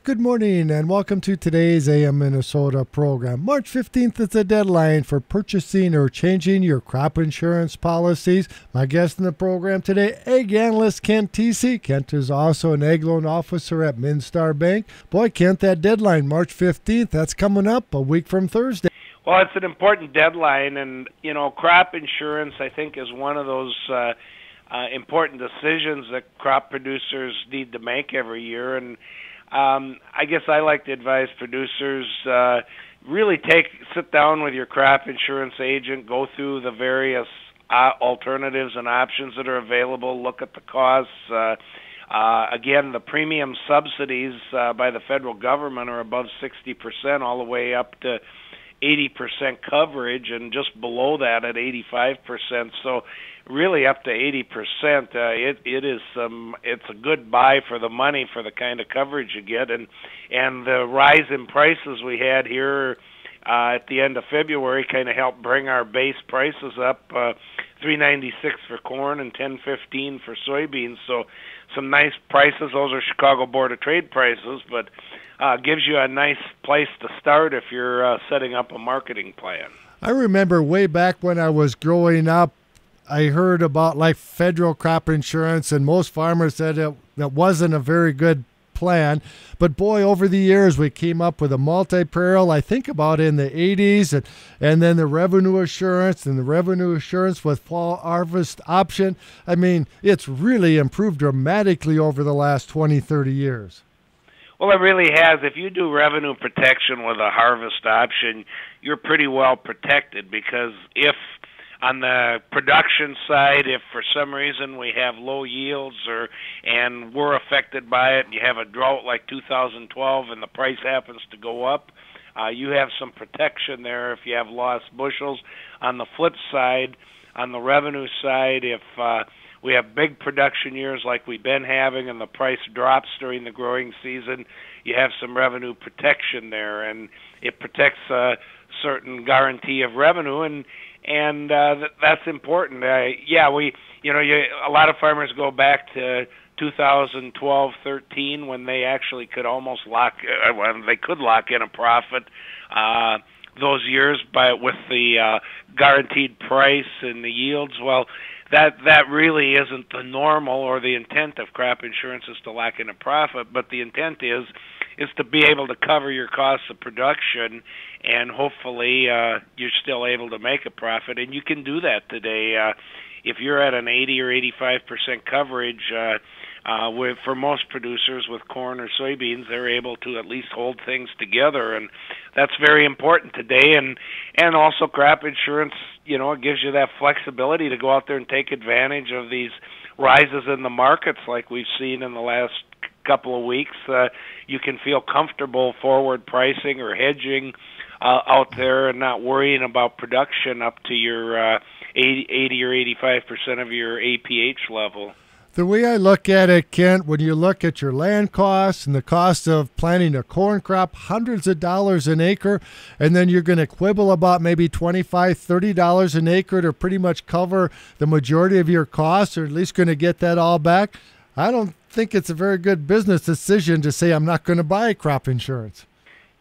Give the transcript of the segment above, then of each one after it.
Good morning and welcome to today's AM Minnesota program. March 15th is the deadline for purchasing or changing your crop insurance policies. My guest in the program today, ag analyst Kent Thiesse. Kent is also an ag loan officer at Minstar Bank. Boy, Kent, that deadline, March 15th, that's coming up a week from Thursday. Well, it's an important deadline, and, crop insurance, I think, is one of those important decisions that crop producers need to make every year. And I guess I like to advise producers really sit down with your crop insurance agent, go through the various alternatives and options that are available, look at the costs. Again, the premium subsidies by the federal government are above 60%, all the way up to 80% coverage, and just below that at 85%. So really up to 80%, it's a good buy for the money for the kind of coverage you get. And the rise in prices we had here at the end of February kind of helped bring our base prices up, $3.96 for corn and $10.15 for soybeans. So some nice prices. Those are Chicago Board of Trade prices, but gives you a nice place to start if you're setting up a marketing plan. I remember way back when I was growing up, I heard about like federal crop insurance, and most farmers said that wasn't a very good plan. But boy, over the years, we came up with a multi-peril, I think about in the 80s, and then the revenue assurance with fall harvest option. I mean, it's really improved dramatically over the last 20, 30 years. Well, it really has. If you do revenue protection with a harvest option, you're pretty well protected, because if on the production side, if for some reason we have low yields and we're affected by it, and you have a drought like 2012 and the price happens to go up, you have some protection there if you have lost bushels. On the flip side, on the revenue side, if we have big production years like we've been having and the price drops during the growing season, you have some revenue protection there, and it protects a certain guarantee of revenue, and that's important. A lot of farmers go back to 2012-13 when they actually could almost lock in a profit those years with the guaranteed price and the yields. Well, that really isn't the normal or the intent of crop insurance, is to lock in a profit, but the intent is to be able to cover your costs of production, and hopefully you're still able to make a profit. And you can do that today. If you're at an 80 or 85% coverage, for most producers with corn or soybeans, they're able to at least hold things together, and that's very important today. And also crop insurance, it gives you that flexibility to go out there and take advantage of these rises in the markets like we've seen in the last couple of weeks. You can feel comfortable forward pricing or hedging out there and not worrying about production up to your 80 or 85% of your APH level. The way I look at it, Kent, when you look at your land costs and the cost of planting a corn crop, hundreds of dollars an acre, and then you're going to quibble about maybe $25, $30 an acre to pretty much cover the majority of your costs, or at least going to get that all back, I don't think it's a very good business decision to say I'm not going to buy crop insurance.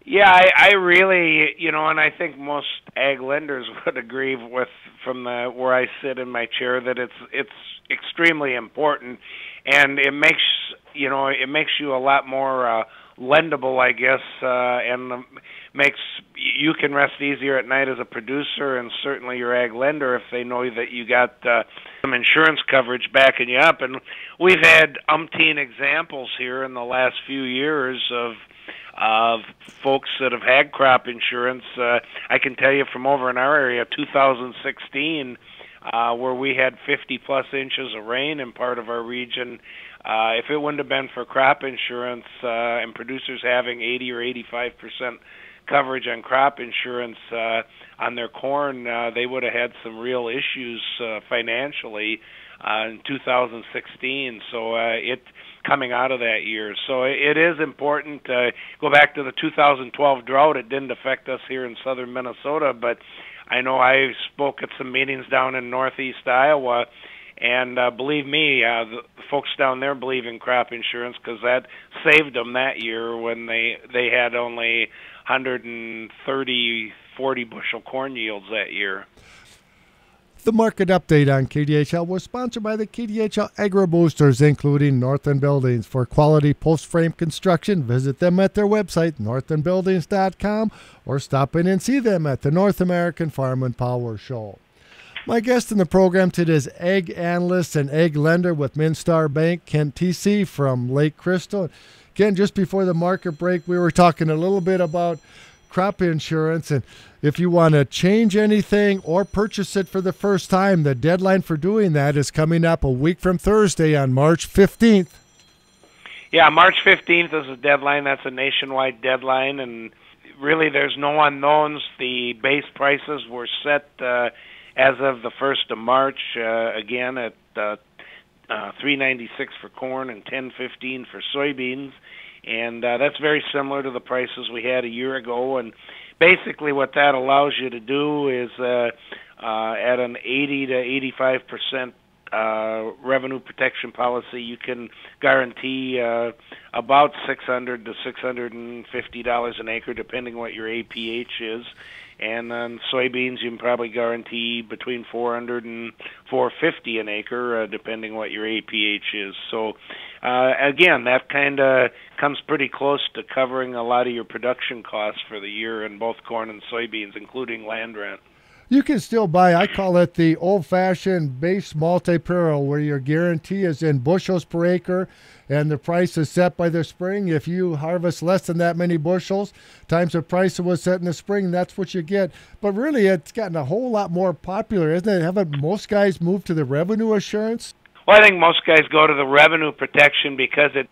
Yeah, I really, and I think most ag lenders would agree with, from where I sit in my chair, that it's extremely important, and it makes you a lot more lendable, I guess, and makes you can rest easier at night as a producer, and certainly your ag lender, if they know that you got some insurance coverage backing you up. And we've had umpteen examples here in the last few years of folks that have had crop insurance. I can tell you from over in our area, 2016, where we had 50-plus inches of rain in part of our region. If it wouldn't have been for crop insurance and producers having 80 or 85% coverage on crop insurance on their corn, they would have had some real issues financially in 2016. So it coming out of that year. So it is important. Go back to the 2012 drought. It didn't affect us here in southern Minnesota, but I know I spoke at some meetings down in northeast Iowa, And believe me, the folks down there believe in crop insurance because that saved them that year when they had only 130, 40 bushel corn yields that year. The market update on KDHL was sponsored by the KDHL Agri Boosters, including Northern Buildings. For quality post-frame construction, visit them at their website, northernbuildings.com, or stop in and see them at the North American Farm and Power Show. My guest in the program today is ag analyst and ag lender with Minstar Bank, Kent Thiesse from Lake Crystal. Ken, just before the market break, we were talking a little bit about crop insurance, and if you want to change anything or purchase it for the first time, the deadline for doing that is coming up a week from Thursday on March 15th. Yeah, March 15th is the deadline. That's a nationwide deadline, and really there's no unknowns. The base prices were set as of the 1st of March, again at $3.96 for corn and $10.15 for soybeans, and that's very similar to the prices we had a year ago. And basically, what that allows you to do is at an 80 to 85% revenue protection policy, you can guarantee about $600 to $650 an acre, depending what your APH is. And on soybeans, you can probably guarantee between $400 and $450 an acre, depending what your APH is. So, again, that kind of comes pretty close to covering a lot of your production costs for the year in both corn and soybeans, including land rent. You can still buy, I call it the old-fashioned base multi-peril, where your guarantee is in bushels per acre and the price is set by the spring. If you harvest less than that many bushels times the price that was set in the spring, that's what you get. But really, it's gotten a whole lot more popular, isn't it? Haven't most guys moved to the revenue assurance? Well, I think most guys go to the revenue protection because it,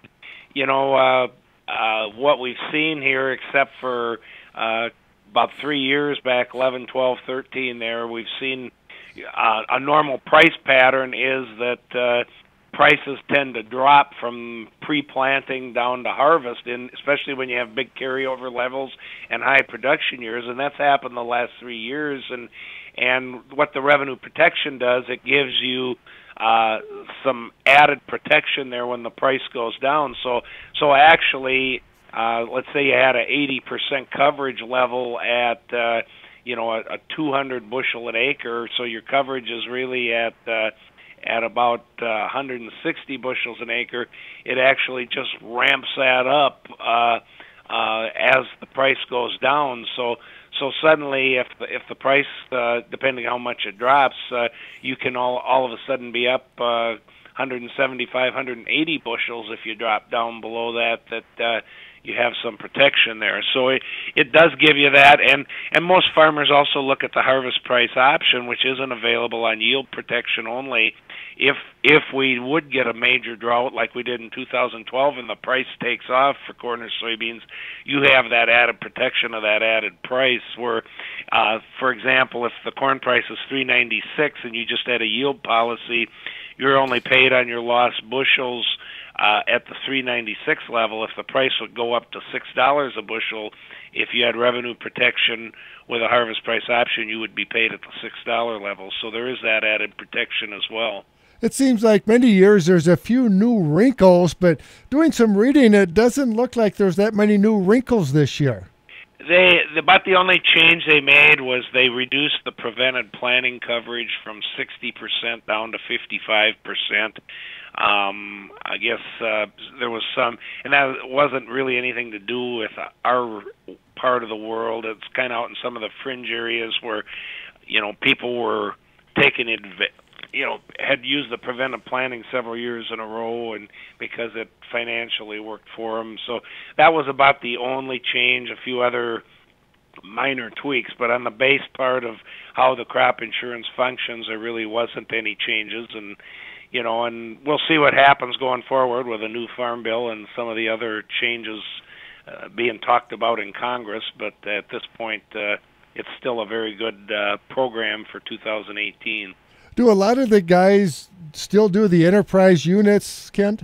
what we've seen here, except for about 3 years back, 11, 12, 13 there, we've seen a normal price pattern is that prices tend to drop from pre-planting down to harvest, especially when you have big carryover levels and high production years, and that's happened the last 3 years. And what the revenue protection does, it gives you some added protection there when the price goes down. So actually, let's say you had a 80% coverage level at a 200 bushel an acre, so your coverage is really at about 160 bushels an acre. It actually just ramps that up as the price goes down. So suddenly, if the price, depending how much it drops, you can all of a sudden be up 175, 180 bushels if you drop down below that you have some protection there. So it does give you that, and most farmers also look at the harvest price option, which isn't available on yield protection only. If we would get a major drought like we did in 2012 and the price takes off for corn or soybeans, you have that added protection of that added price where, for example, if the corn price is $3.96 and you just had a yield policy, you're only paid on your lost bushels at the $3.96 level. If the price would go up to $6 a bushel, if you had revenue protection with a harvest price option, you would be paid at the $6 level. So there is that added protection as well. It seems like many years there's a few new wrinkles, but doing some reading, it doesn't look like there's that many new wrinkles this year. About the only change they made was they reduced the prevented planting coverage from 60% down to 55%. I guess there was some, and that wasn't really anything to do with our part of the world. It's kind of out in some of the fringe areas where, people were taking advantage. Had used the preventive planning several years in a row, and because it financially worked for them. So that was about the only change. A few other minor tweaks, but on the base part of how the crop insurance functions, there really wasn't any changes. And and we'll see what happens going forward with a new farm bill and some of the other changes being talked about in Congress. But at this point, it's still a very good program for 2018. Do a lot of the guys still do the enterprise units, Kent?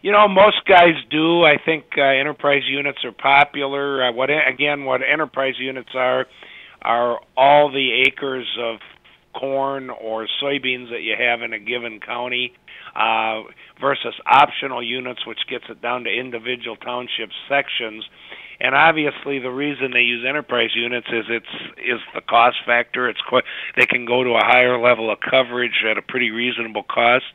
Most guys do. I think enterprise units are popular. What enterprise units are all the acres of corn or soybeans that you have in a given county, versus optional units, which gets it down to individual township sections. And obviously, the reason they use enterprise units is the cost factor. They can go to a higher level of coverage at a pretty reasonable cost.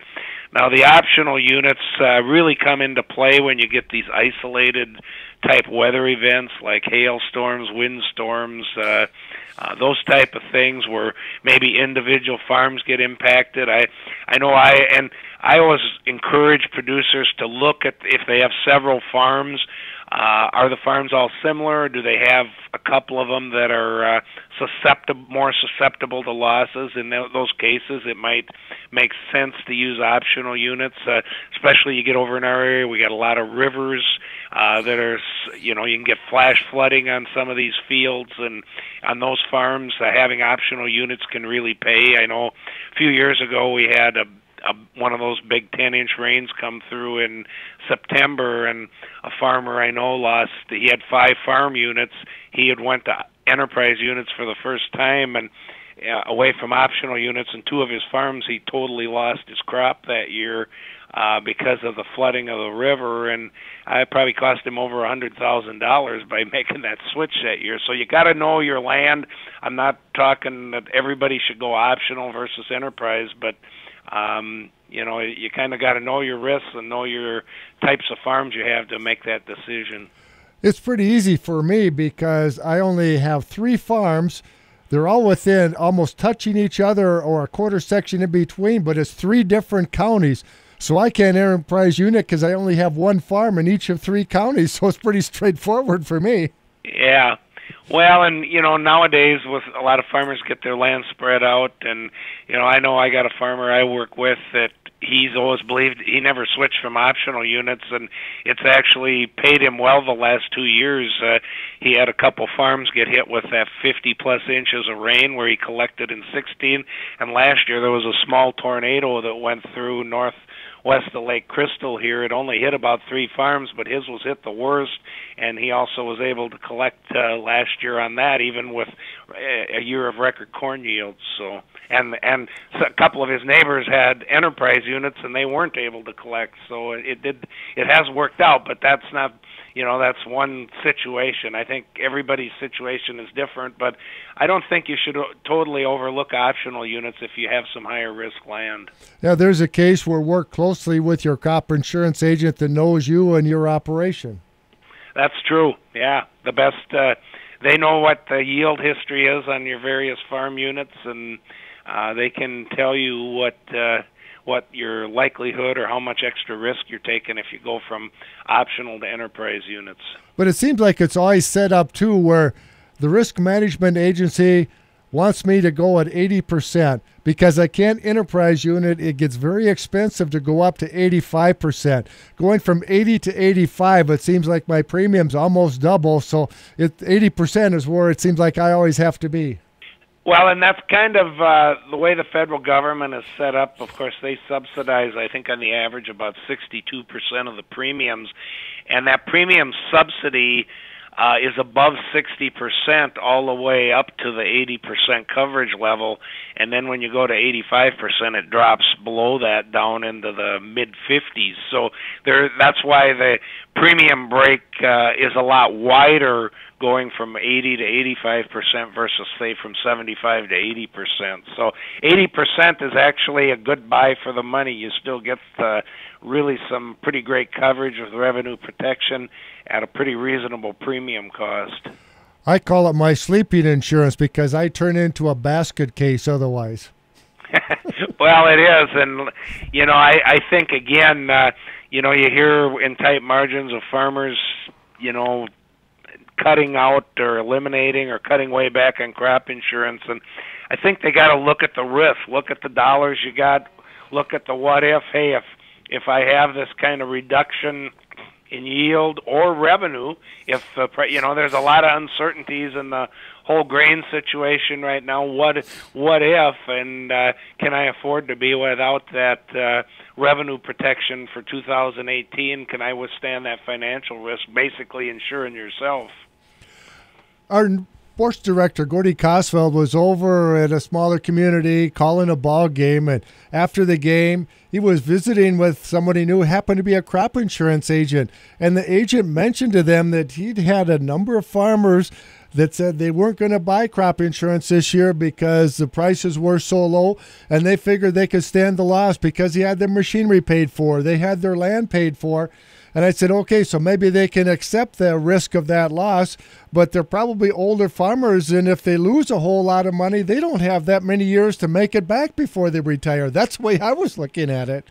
Now, the optional units really come into play when you get these isolated type weather events like hailstorms, windstorms, those type of things where maybe individual farms get impacted. I always encourage producers to look at if they have several farms. Are the farms all similar? Or do they have a couple of them that are more susceptible to losses? In those cases, it might make sense to use optional units. Especially you get over in our area, we got a lot of rivers that are, you can get flash flooding on some of these fields, and on those farms, having optional units can really pay. I know a few years ago we had one of those big 10-inch rains come through in September, and a farmer I know he had 5 farm units. He had went to enterprise units for the first time and away from optional units, and 2 of his farms he totally lost his crop that year because of the flooding of the river, and it probably cost him over $100,000 by making that switch that year. So you got to know your land. I'm not talking that everybody should go optional versus enterprise, but you kind of got to know your risks and know your types of farms you have to make that decision. It's pretty easy for me because I only have 3 farms. They're all within almost touching each other or a quarter section in between, but it's 3 different counties. So I can't enterprise unit because I only have 1 farm in each of 3 counties. So it's pretty straightforward for me. Yeah. Well, and nowadays with a lot of farmers get their land spread out, and I know I got a farmer I work with that he's always believed he never switched from optional units, and it's actually paid him well the last 2 years. He had a couple farms get hit with that 50-plus inches of rain where he collected in 16, and last year there was a small tornado that went through northwest of Lake Crystal here. It only hit about 3 farms, but his was hit the worst, and he also was able to collect last year on that, even with a year of record corn yields. So, and a couple of his neighbors had enterprise units, and they weren't able to collect. So it has worked out, but that's not. That's one situation. I think everybody's situation is different, but I don't think you should totally overlook optional units if you have some higher risk land. Yeah, there's a case where work closely with your crop insurance agent that knows you and your operation. That's true. Yeah, the best. They know what the yield history is on your various farm units, and they can tell you what your likelihood or how much extra risk you're taking if you go from optional to enterprise units. But it seems like it's always set up, too, where the risk management agency wants me to go at 80% because I can't enterprise unit. It gets very expensive to go up to 85%. Going from 80 to 85, it seems like my premium's almost double. So 80% is where it seems like I always have to be. Well, and that's kind of the way the federal government is set up. Of course, they subsidize, I think, on the average, about 62% of the premiums. And that premium subsidy is above 60% all the way up to the 80% coverage level. And then when you go to 85%, it drops below that down into the mid-50s. So that's why the premium break is a lot wider going from 80 to 85% versus, say, from 75 to 80%. So 80% is actually a good buy for the money. You still get really some pretty great coverage with revenue protection at a pretty reasonable premium cost. I call it my sleeping insurance because I turn into a basket case otherwise. Well, it is, and I think again, you hear in tight margins of farmers, cutting out or eliminating or cutting way back on crop insurance, and I think they got to look at the risk, look at the dollars you got, look at the what if. Hey, if I have this kind of reduction in yield or revenue, if there's a lot of uncertainties in the whole grain situation right now. What if, and can I afford to be without that revenue protection for 2018? Can I withstand that financial risk? Basically, insuring yourself. Are sports director, Gordy Kosfeld, was over at a smaller community calling a ball game, and after the game, he was visiting with someone he knew happened to be a crop insurance agent, and the agent mentioned to them that he'd had a number of farmers that said they weren't going to buy crop insurance this year because the prices were so low, and they figured they could stand the loss because he had their machinery paid for, they had their land paid for. And I said, okay, so maybe they can accept the risk of that loss, but they're probably older farmers, and if they lose a whole lot of money, they don't have that many years to make it back before they retire. That's the way I was looking at it.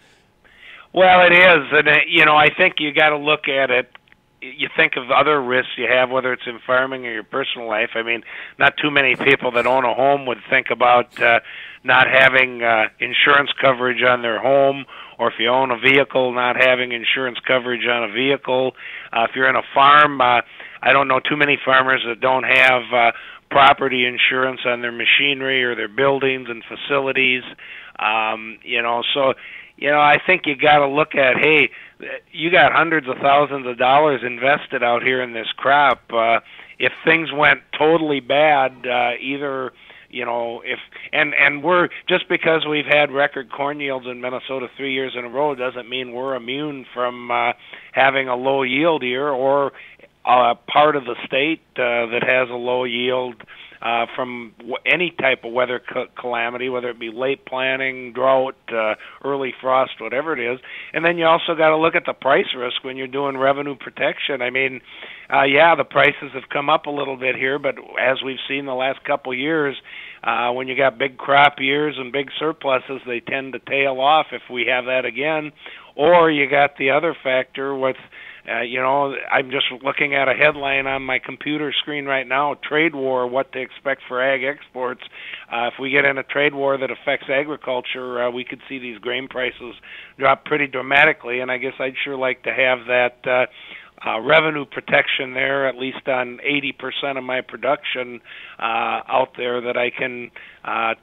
Well, it is, and I think you got to look at it. You think of other risks you have, whether it's in farming or your personal life. I mean, not too many people that own a home would think about not having insurance coverage on their home, or if you own a vehicle, not having insurance coverage on a vehicle. If you're in a farm, I don't know too many farmers that don't have property insurance on their machinery or their buildings and facilities. I think you got to look at, hey, you got hundreds of thousands of dollars invested out here in this crop. If things went totally bad, we're just because we've had record corn yields in Minnesota 3 years in a row doesn't mean we're immune from having a low yield year, or part of the state that has a low yield from any type of weather calamity, whether it be late planting, drought, early frost, whatever it is. And then you also got to look at the price risk when you're doing revenue protection. I mean, the prices have come up a little bit here, but as we've seen the last couple of years, when you got big crop years and big surpluses, they tend to tail off if we have that again. Or you got the other factor with I'm just looking at a headline on my computer screen right now, trade war, what to expect for ag exports. If we get in a trade war that affects agriculture, we could see these grain prices drop pretty dramatically, and I guess I'd sure like to have that revenue protection there, at least on 80% of my production out there, that I can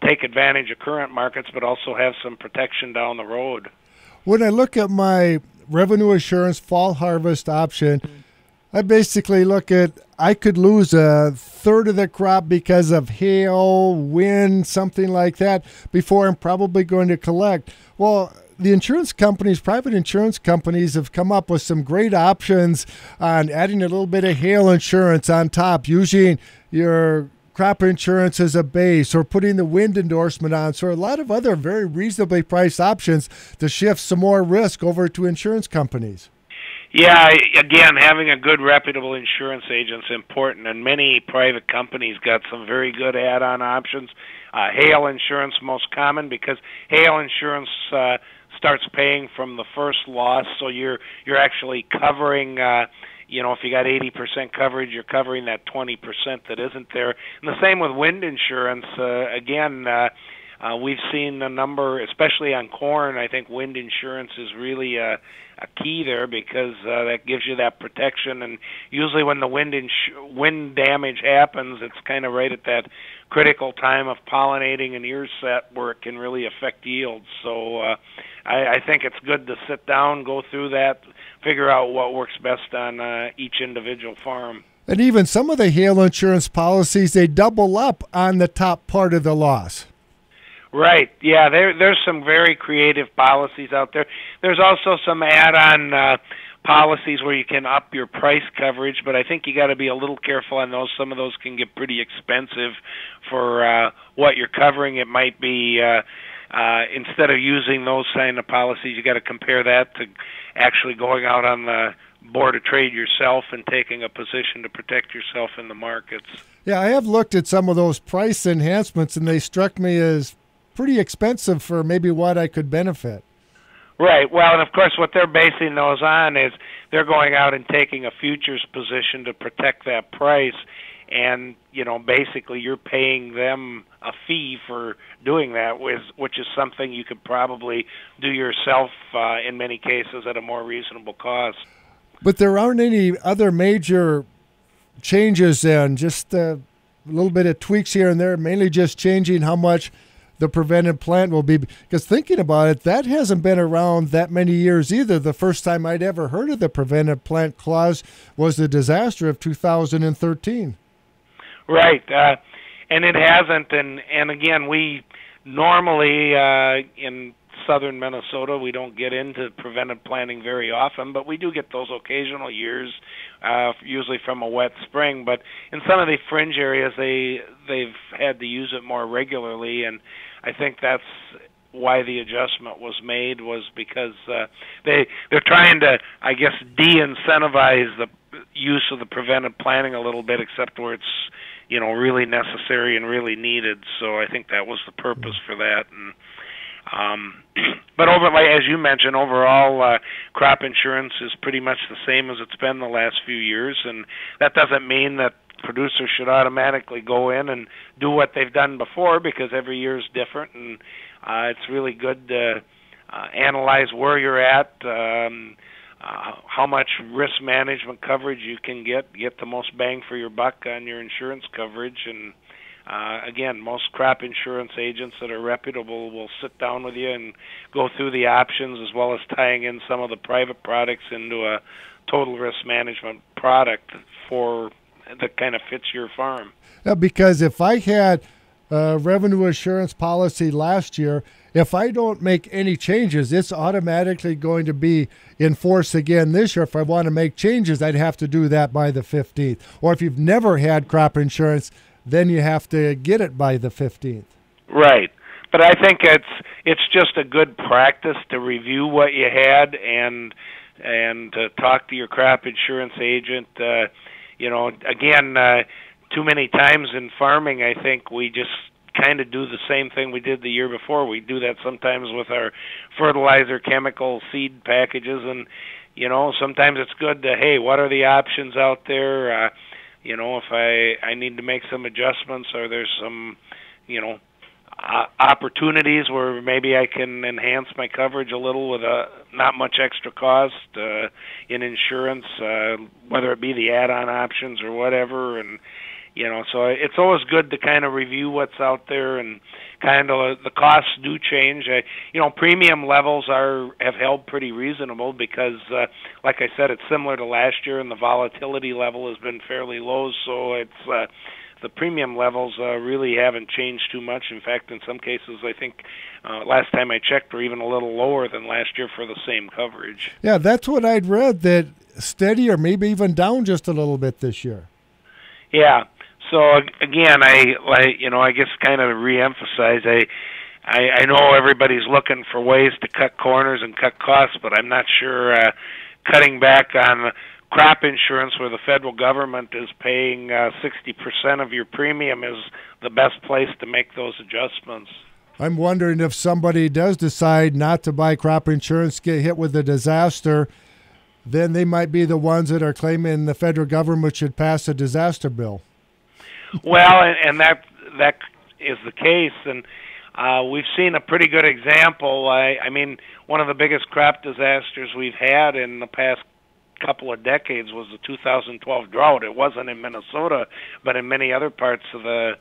take advantage of current markets, but also have some protection down the road. When I look at my revenue assurance fall harvest option, I basically look at, I could lose a third of the crop because of hail, wind, something like that, before I'm probably going to collect. Well, the insurance companies, private insurance companies, have come up with some great options on adding a little bit of hail insurance on top, using your crop insurance as a base, or putting the wind endorsement on. So a lot of other very reasonably priced options to shift some more risk over to insurance companies. Yeah, again, having a good, reputable insurance agent is important, and many private companies got some very good add-on options. Hail insurance most common, because hail insurance starts paying from the first loss, so you're actually covering if you got 80% coverage, you're covering that 20% that isn't there. And the same with wind insurance. We've seen a number, especially on corn. I think wind insurance is really a key there, because that gives you that protection. And usually when the wind damage happens, it's kind of right at that critical time of pollinating and ear set where it can really affect yields. So I think it's good to sit down, go through that, figure out what works best on each individual farm. And even some of the hail insurance policies, they double up on the top part of the loss. Right. Yeah, there's some very creative policies out there. There's also some add-on policies where you can up your price coverage, but I think you got to be a little careful on those. Some of those can get pretty expensive for what you're covering. It might be instead of using those kind of policies, you got to compare that to actually going out on the Board of Trade yourself and taking a position to protect yourself in the markets. Yeah, I have looked at some of those price enhancements, and they struck me as pretty expensive for maybe what I could benefit. Right. Well, and of course what they're basing those on is they're going out and taking a futures position to protect that price, and basically you're paying them a fee for doing that, which is something you could probably do yourself in many cases at a more reasonable cost. But there aren't any other major changes then, just a little bit of tweaks here and there, mainly just changing how much the prevented plant will be. Because thinking about it, that hasn't been around that many years either. The first time I'd ever heard of the prevented plant clause was the disaster of 2013. Right, and it hasn't. And again, we normally in southern Minnesota we don't get into preventive planning very often, but we do get those occasional years, usually from a wet spring. But in some of the fringe areas, they've had to use it more regularly, and I think that's why the adjustment was made, was because they're trying to, I guess, de-incentivize the use of the preventive planning a little bit, except where it's really necessary and really needed. So I think that was the purpose for that. And but as you mentioned, overall crop insurance is pretty much the same as it's been the last few years, and that doesn't mean that producers should automatically go in and do what they've done before, because every year is different, and it's really good to analyze where you're at, how much risk management coverage you can get the most bang for your buck on your insurance coverage. And again, most crop insurance agents that are reputable will sit down with you and go through the options, as well as tying in some of the private products into a total risk management product that kind of fits your farm. Yeah, because if I had a revenue assurance policy last year, if I don't make any changes, it's automatically going to be in force again this year. If I want to make changes, I'd have to do that by the 15th. Or if you've never had crop insurance, then you have to get it by the 15th. Right. But I think it's just a good practice to review what you had and to talk to your crop insurance agent. Again, too many times in farming, I think we just kind of do the same thing we did the year before. We do that sometimes with our fertilizer, chemical, seed packages, and sometimes it's good to, hey, what are the options out there? If I need to make some adjustments, or there's some opportunities where maybe I can enhance my coverage a little with not much extra cost in insurance, whether it be the add-on options or whatever. And so it's always good to kind of review what's out there, and kind of the costs do change. Premium levels have held pretty reasonable because, like I said, it's similar to last year, and the volatility level has been fairly low. So it's the premium levels really haven't changed too much. In fact, in some cases, I think last time I checked, were even a little lower than last year for the same coverage. Yeah, that's what I'd read, that steady or maybe even down just a little bit this year. Yeah. So again, I guess kind of reemphasize, I know everybody's looking for ways to cut corners and cut costs, but I'm not sure cutting back on crop insurance, where the federal government is paying 60% of your premium, is the best place to make those adjustments. I'm wondering if somebody does decide not to buy crop insurance, get hit with a disaster, then they might be the ones that are claiming the federal government should pass a disaster bill. Well, and that is the case, and we've seen a pretty good example. I mean, one of the biggest crop disasters we've had in the past couple of decades was the 2012 drought. It wasn't in Minnesota, but in many other parts of the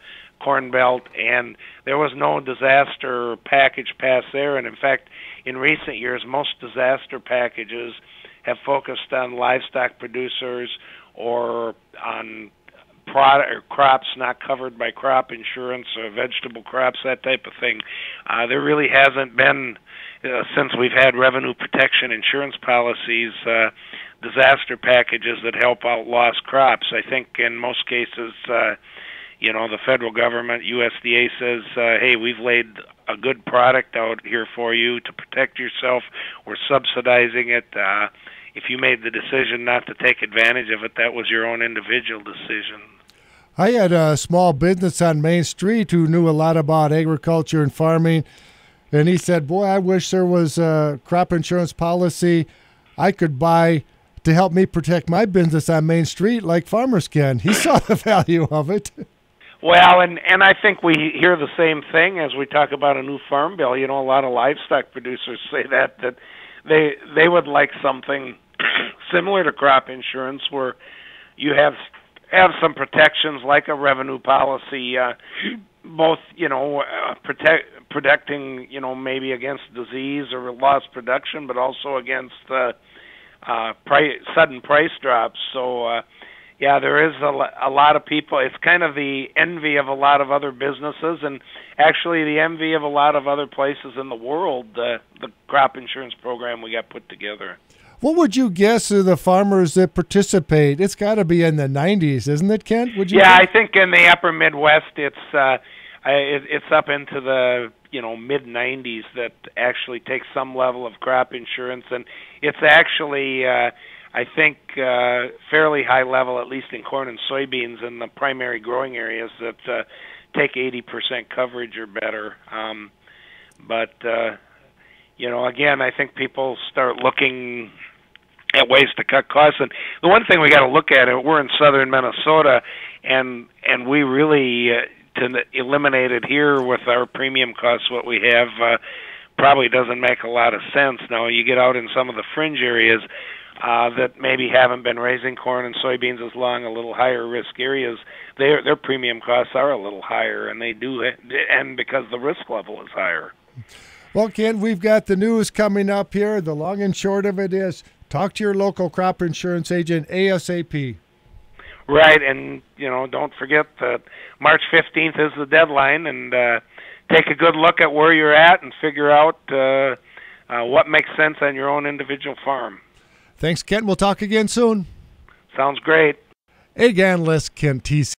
Corn Belt, and there was no disaster package passed there. And in fact, in recent years, most disaster packages have focused on livestock producers or on crops not covered by crop insurance, or vegetable crops, that type of thing. There really hasn't been, since we've had revenue protection insurance policies, disaster packages that help out lost crops. I think in most cases, the federal government, USDA, says, hey, we've laid a good product out here for you to protect yourself. We're subsidizing it. If you made the decision not to take advantage of it, that was your own individual decision. I had a small business on Main Street who knew a lot about agriculture and farming, and he said, boy, I wish there was a crop insurance policy I could buy to help me protect my business on Main Street like farmers can. He saw the value of it. Well, and I think we hear the same thing as we talk about a new farm bill. A lot of livestock producers say that they would like something similar to crop insurance, where you have some protections like a revenue policy, both protecting maybe against disease or lost production, but also against sudden price drops. So Yeah, there is a lot of people. It's kind of the envy of a lot of other businesses, and actually the envy of a lot of other places in the world, the crop insurance program we got put together. What would you guess are the farmers that participate? It's got to be in the 90s, isn't it, Kent? Would you? Yeah, think? I think in the upper Midwest, it's up into the mid 90s that actually take some level of crop insurance, and it's actually I think fairly high level, at least in corn and soybeans in the primary growing areas that take 80% coverage or better. But again, I think people start looking at ways to cut costs. And the one thing we got to look at, we're in southern Minnesota, and we really to eliminate it here with our premium costs, what we have probably doesn't make a lot of sense. Now you get out in some of the fringe areas that maybe haven't been raising corn and soybeans as long, a little higher risk areas, their premium costs are a little higher, and and because the risk level is higher. Well, Ken, we've got the news coming up here. The long and short of it is, talk to your local crop insurance agent ASAP. Right, and don't forget that March 15th is the deadline, and take a good look at where you're at and figure out what makes sense on your own individual farm. Thanks, Kent. We'll talk again soon. Sounds great. Ag analyst Kent Thiesse.